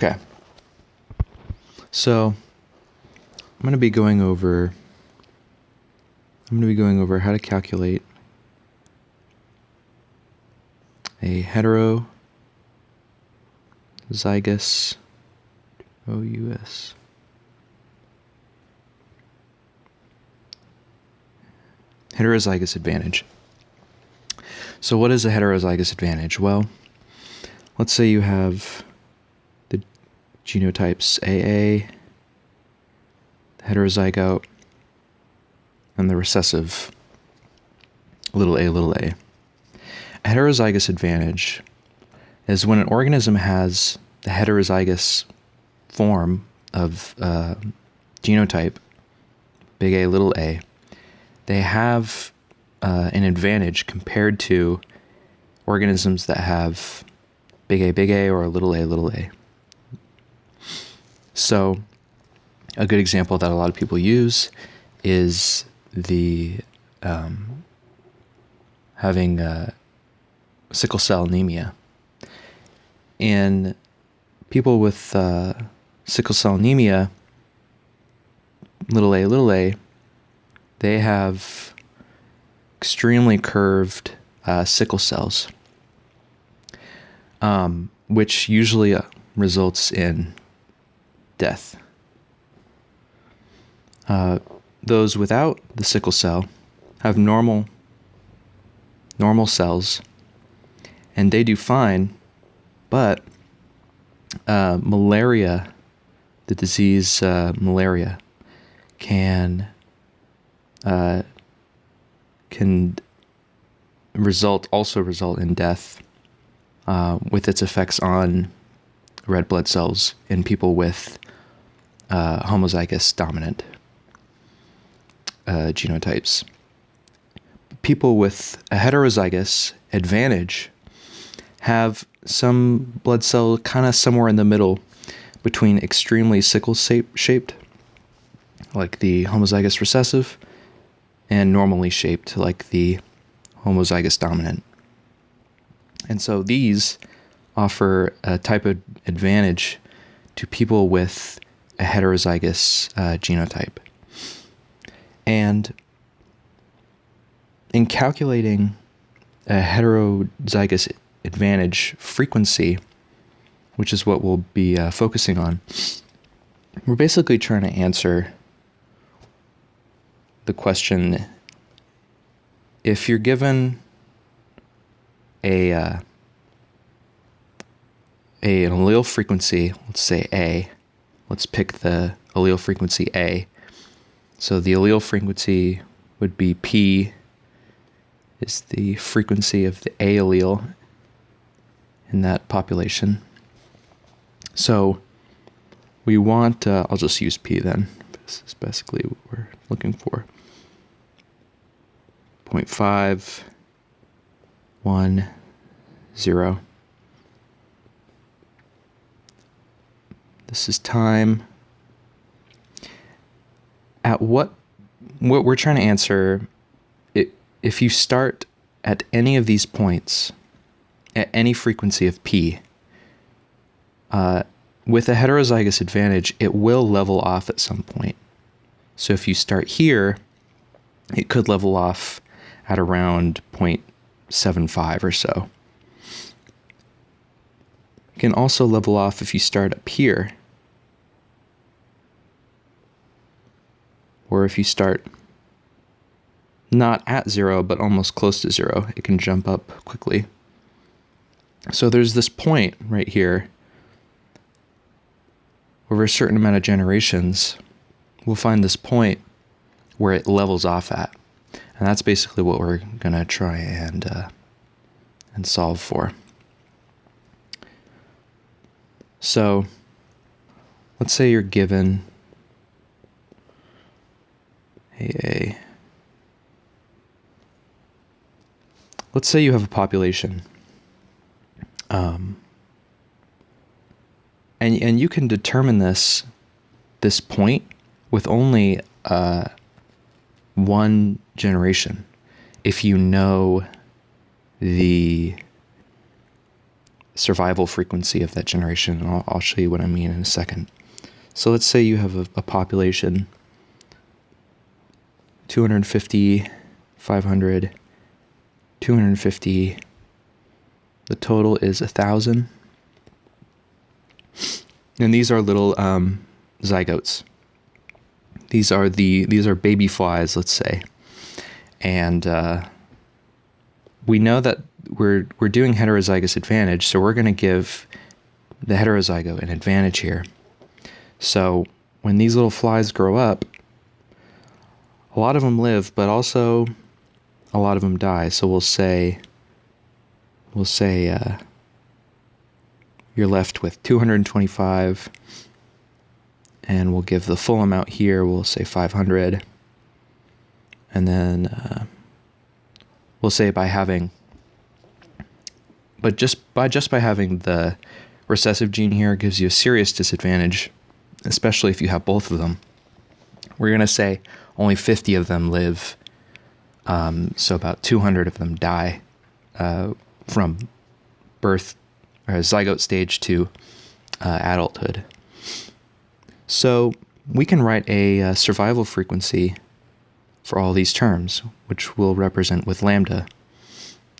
Okay. So I'm going to be going over how to calculate a heterozygous OUS heterozygous advantage. So what is a heterozygous advantage? Well, let's say you have the genotypes AA, the heterozygote, and the recessive little a. A heterozygous advantage is when an organism has the heterozygous form of genotype, big A, little a, they have an advantage compared to organisms that have big A, or little a. So a good example that a lot of people use is the having sickle cell anemia. In people with sickle cell anemia, little a, they have extremely curved sickle cells, which usually results in death. Those without the sickle cell have normal cells, and they do fine, but malaria, the disease malaria, can also result in death with its effects on red blood cells in people with homozygous dominant genotypes. People with a heterozygous advantage have some blood cell kind of somewhere in the middle between extremely sickle-shaped, like the homozygous recessive, and normally shaped, like the homozygous dominant. And so these offer a type of advantage to people with a heterozygous genotype. And in calculating a heterozygous advantage frequency, which is what we'll be focusing on, we're basically trying to answer the question: if you're given an allele frequency, let's say A, let's pick the allele frequency A. So the allele frequency would be P is the frequency of the A allele in that population. So we want, I'll just use P then. This is basically what we're looking for. 0.510. This is time. At what we're trying to answer, if you start at any of these points, at any frequency of P, with a heterozygous advantage, it will level off at some point. So if you start here, it could level off at around 0.75 or so. It can also level off if you start up here, or if you start not at 0, but almost close to 0, it can jump up quickly. So there's this point right here, over a certain amount of generations, we'll find this point where it levels off at. And that's basically what we're going to try and solve for. So let's say you're given let's say you have a population, and you can determine this point with only one generation if you know the survival frequency of that generation, and I'll show you what I mean in a second. So let's say you have a population 250, 500, 250. The total is 1,000. And these are little zygotes. These are baby flies, let's say. And we know that we're doing heterozygous advantage, so we're going to give the heterozygote an advantage here. So when these little flies grow up, a lot of them live, but also a lot of them die. So we'll say you're left with 225, and we'll give the full amount here. We'll say 500, and then we'll say just by having the recessive gene here gives you a serious disadvantage, especially if you have both of them. We're going to say only 50 of them live, so about 200 of them die from birth or zygote stage to adulthood. So we can write a survival frequency for all these terms, which we'll represent with lambda.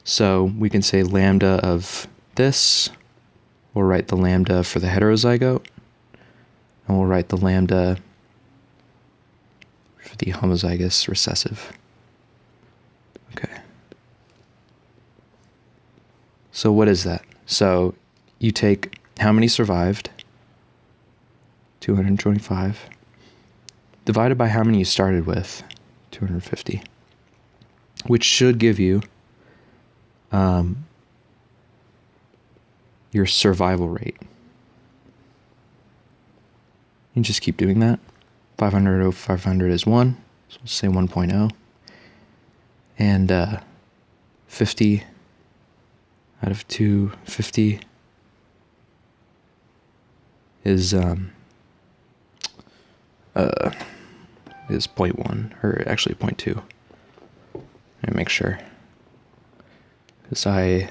So we can say lambda of this, we'll write the lambda for the heterozygote, and we'll write the lambda for the homozygous recessive. Okay. So what is that? So you take how many survived, 225, divided by how many you started with, 250, which should give you your survival rate. You just keep doing that. 500 over 500 is 1, so we'll say 1.0. And 50 out of 250 is 0.1, or actually 0.2. Let me make sure, because I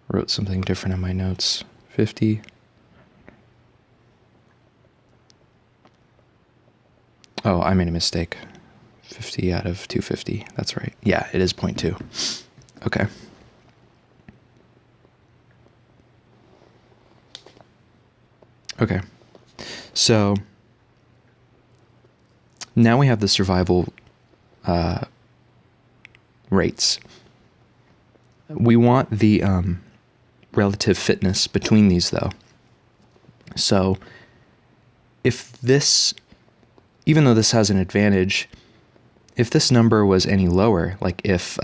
wrote something different in my notes. 50. Oh, I made a mistake. 50 out of 250. That's right. Yeah, it is 0.2. Okay. Okay. So now we have the survival rates. We want the relative fitness between these, though. So if this, even though this has an advantage, if this number was any lower, like if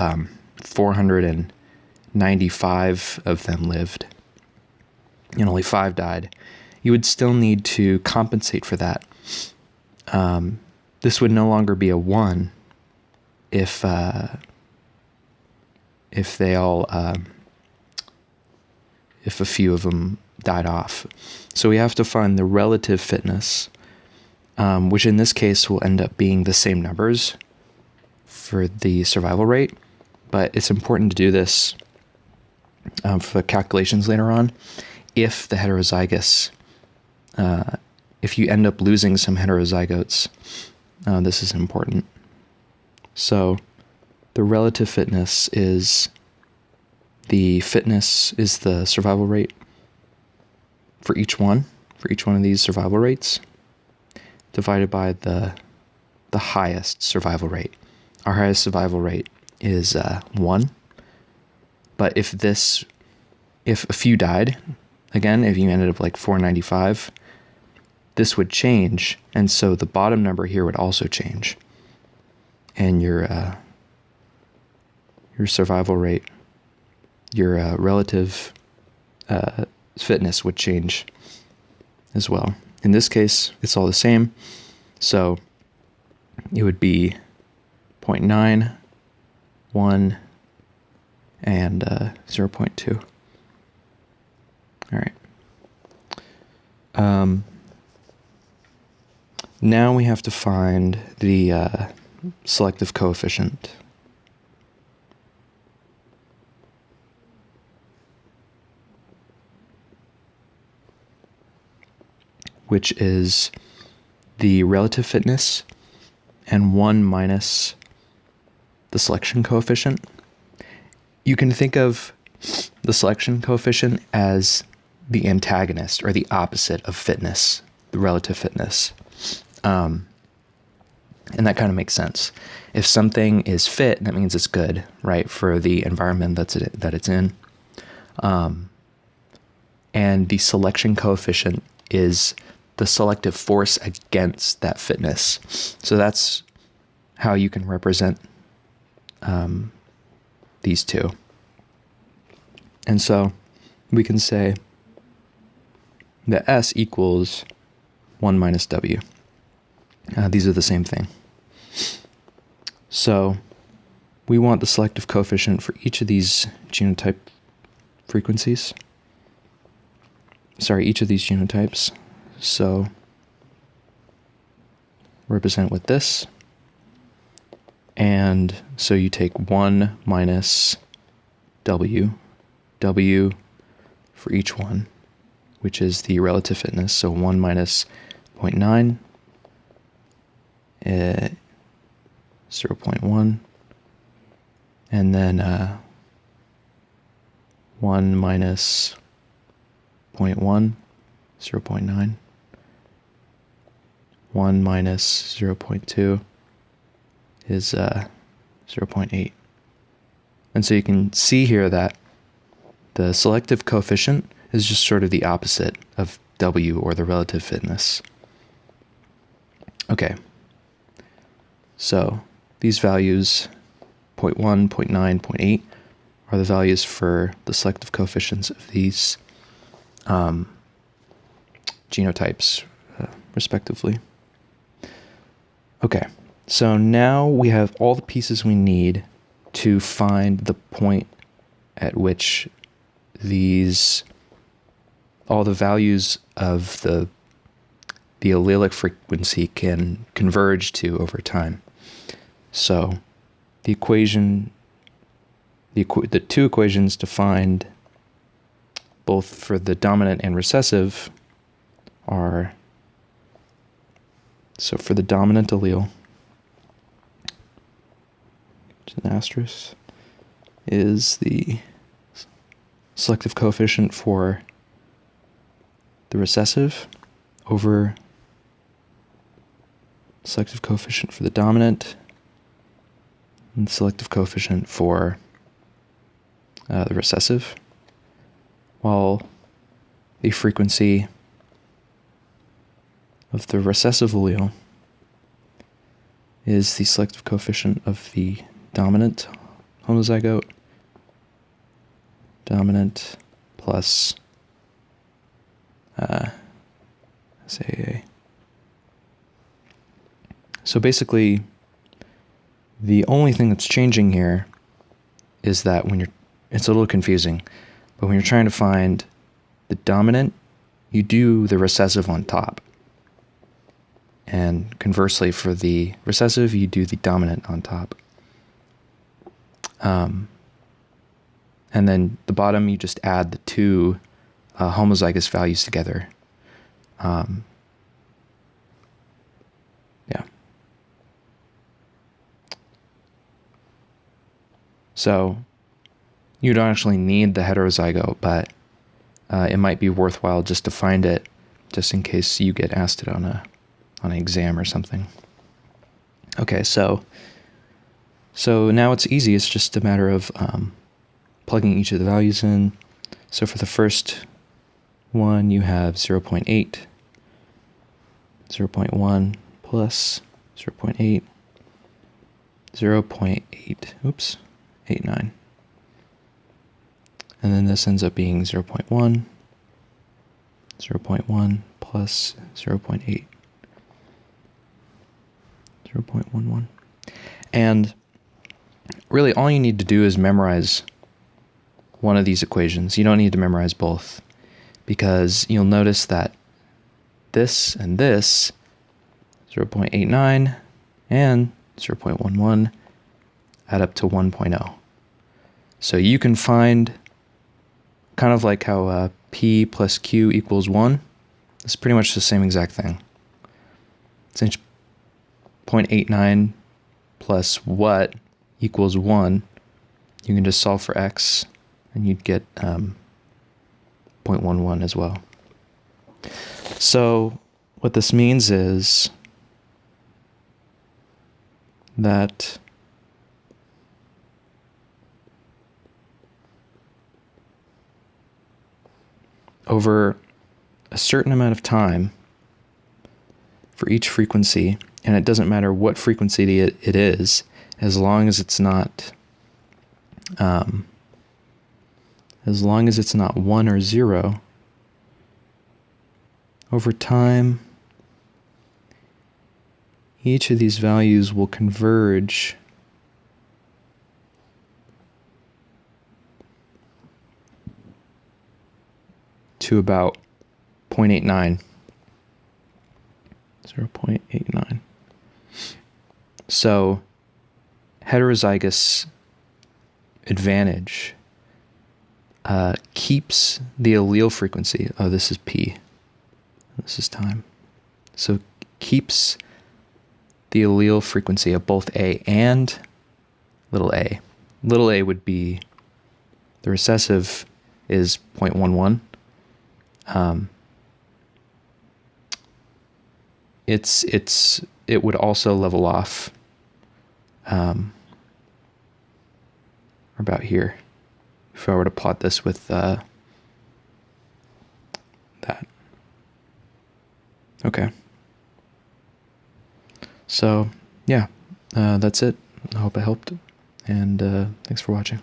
495 of them lived and only 5 died, you would still need to compensate for that. This would no longer be a 1 if they all if a few of them died off. So we have to find the relative fitness, which in this case will end up being the same numbers for the survival rate, but it's important to do this for the calculations later on. If the heterozygous, if you end up losing some heterozygotes, this is important. So the relative fitness is the survival rate for each one of these survival rates, divided by the highest survival rate. Our highest survival rate is 1. But if a few died, again, if you ended up like 495, this would change, and so the bottom number here would also change, and your survival rate, your relative fitness would change as well. In this case, it's all the same, so it would be 0.9, 1, and 0.2. All right. Now we have to find the selective coefficient. which is the relative fitness, and 1 minus the selection coefficient. You can think of the selection coefficient as the antagonist or the opposite of fitness, the relative fitness. And that kind of makes sense. If something is fit, that means it's good, right, for the environment that it's in. And the selection coefficient is the selective force against that fitness. So that's how you can represent these two. And so we can say that S equals 1 minus W. These are the same thing. So we want the selective coefficient for each of these genotype frequencies. Each of these genotypes. So represent with this. And so you take 1 minus W for each one, which is the relative fitness. So 1 minus 0.9, 0.1, and then 1 minus 0.1, 0.9, 1 minus 0.2 is 0.8. And so you can see here that the selective coefficient is just sort of the opposite of W, or the relative fitness. Okay, so these values, 0.1, 0.9, 0.8, are the values for the selective coefficients of these genotypes, respectively. Okay, so now we have all the pieces we need to find the point at which all the values of the allelic frequency can converge to over time. So the two equations to find both for the dominant and recessive are, so for the dominant allele, which is an asterisk, is the selective coefficient for the recessive over selective coefficient for the dominant, and selective coefficient for the recessive, while the frequency of the recessive allele is the selective coefficient of the dominant homozygote, dominant plus SAA. So basically, the only thing that's changing here is that it's a little confusing, but when you're trying to find the dominant, you do the recessive on top. And conversely, for the recessive, you do the dominant on top. And then the bottom, you just add the two homozygous values together. Yeah. So you don't actually need the heterozygote, but it might be worthwhile just to find it, just in case you get asked it on an exam or something. Okay, so now it's easy. It's just a matter of plugging each of the values in. So for the first one, you have 0.8, 0.1 plus 0.8, 0.89. And then this ends up being 0.1, 0.1 plus 0.8, 0.11. And really all you need to do is memorize one of these equations. You don't need to memorize both, because you'll notice that this and this, 0.89 and 0.11, add up to 1.0. So you can find, kind of like how P plus Q equals 1, It's pretty much the same exact thing. Since 0.89 plus what equals 1, you can just solve for x, and you'd get 0.11 as well. So what this means is that over a certain amount of time for each frequency, and it doesn't matter what frequency it is, as long as it's not 1 or 0, over time, each of these values will converge to about 0.89. 0.89. So heterozygous advantage keeps the allele frequency. Oh, this is P. This is time. So keeps the allele frequency of both A and little a. Little a would be, the recessive is 0.11. It would also level off about here, if I were to plot this with that. Okay. So yeah, that's it. I hope it helped, and thanks for watching.